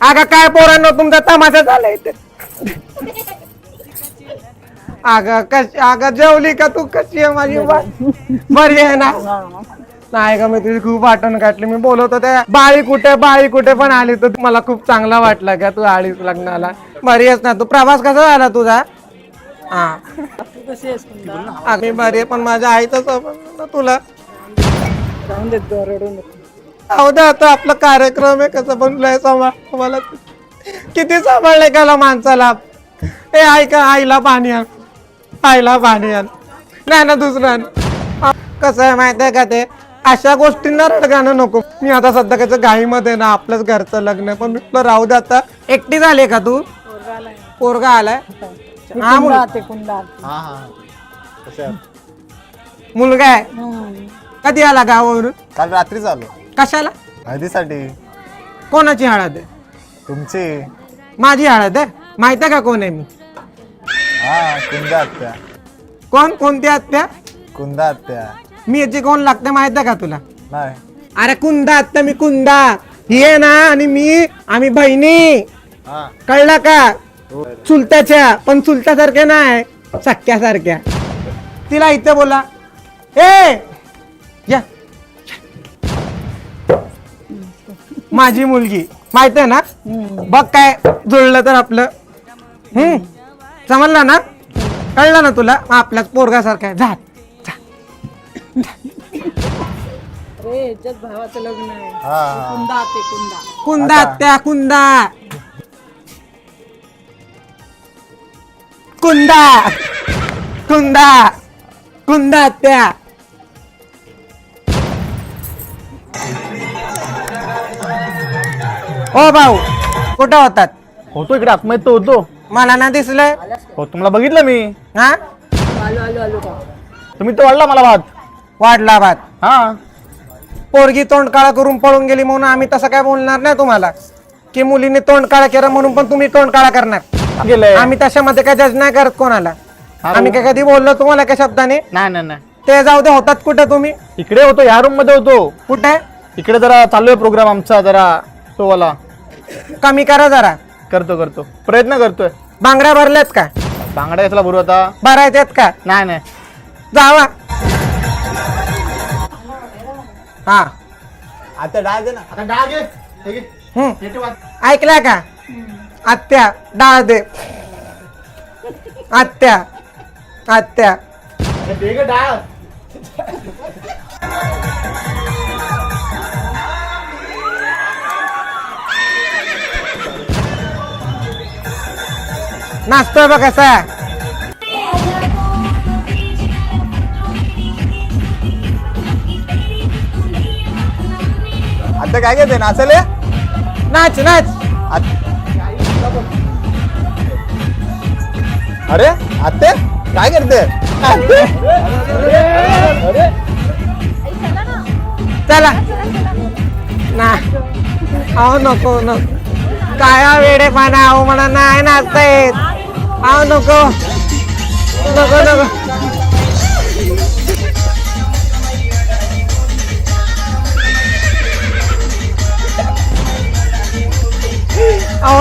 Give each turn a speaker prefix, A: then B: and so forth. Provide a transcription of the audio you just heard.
A: अगं काय पोरांनो तुमचा तमाशा झालाय इथे. अगं जेवली का तू? कशी आहे माझी बरी आहे ना? नाही का मी तुझी खूप आठवण काढली. मी बोलत होते बाळी कुठे पण आली तर मला खूप चांगला वाटलं का तू आलीस लग्नाला. बरी आहेस ना तू? प्रवास कसा झाला तुझा? हा आम्ही बरी आहे पण माझ्या आईचा संबंध तुला हो दे. आता आपला कार्यक्रम आहे कसं बनलाय सांभाळ मला. किती सांभाळलंय का माणसाला. ए ऐका आईला पाणी आण. आईला पाणी आण. नाही ना दुसरं कसं आहे माहिती आहे का ते अशा गोष्टींना रडगाणं नको. मी आता सध्या कसं घाईमध्ये ना आपलंच घरचं लग्न पण मी तुला राहू दे आता. एकटी झाली का तू? पोरगा आलाय. हा मुलगा आहे. कधी आला गावावरून?
B: काल रात्री आलो.
A: कशाला?
B: हळदीसाठी.
A: कोणाची हळद आहे?
B: तुमची.
A: माझी हळद आहे? माहिती आहे का कोण आहे मी?
B: हा कुंदा आत्या.
A: कोण? कोणती आत्या?
B: कुंदा आत्या.
A: मी याची कोण लागते माहित आहे का तुला?
B: नाही.
A: अरे कुंदा आत्या मी कुंदा. ही आहे ना आणि मी आम्ही बहिणी. कळला का? चुलत्याच्या पण चुलत्यासारख्या नाही सख्यासारख्या. तिला इथे बोला ए या. माझी मुलगी माहित आहे ना? बघ काय जुळलं तर आपलं. समजलं ना? कळलं ना तुला? आपल्याच पोरगासारखा आहे. जा
C: भावाचं लग्न आहे.
A: कुंदा आत्या कुंदा कुंदा कुंदा कुंदा आत्या. ओ भाऊ कुठं होतात?
B: होतो इकडे आतमध्ये तो होतो.
A: मला ना दिसलंय.
B: हो तुम्हाला बघितलं मी.
A: हा
B: तुम्ही तो वाढला मला भात.
A: वाढला भात.
B: हा
A: पोरगी तोंड काळा करून पळून गेली म्हणून आम्ही तसं काय बोलणार नाही तुम्हाला की मुलीने तोंड काळा केलं म्हणून पण तुम्ही तोंड काळा करणार.
B: गेलंय.
A: आम्ही तशामध्ये काय जज नाही करत कोणाला. आम्ही काय कधी बोललो तुम्हाला काय शब्दाने?
B: नाही.
A: ते जाऊ दे. होतात कुठे तुम्ही?
B: इकडे होतो या रूम मध्ये होतो.
A: कुठे?
B: इकडे जरा चालू आहे प्रोग्राम आमचा जरा तो वाला.
A: कमी करा जरा.
B: करतो प्रयत्न करतोय.
A: बांगड्या भरल्यात का?
B: बांगड्या घेतला बरोबर आता.
A: भरायच्यात का?
B: नाही.
A: जावा. हा
B: आता डाळ दे ना. आता डाळ घे.
A: ऐकला का? आत्या डाळ दे. आत्या आत्या
B: डाळ.
A: नाचतोय बघ कसा.
B: आता काय घेते नाचले?
A: नाच नाच.
B: अरे आत्ते काय करते?
A: चला ना. अहो नको नको काय वेडेपणा. अहो म्हणा नाही नाचता येत. अहो नको नको नको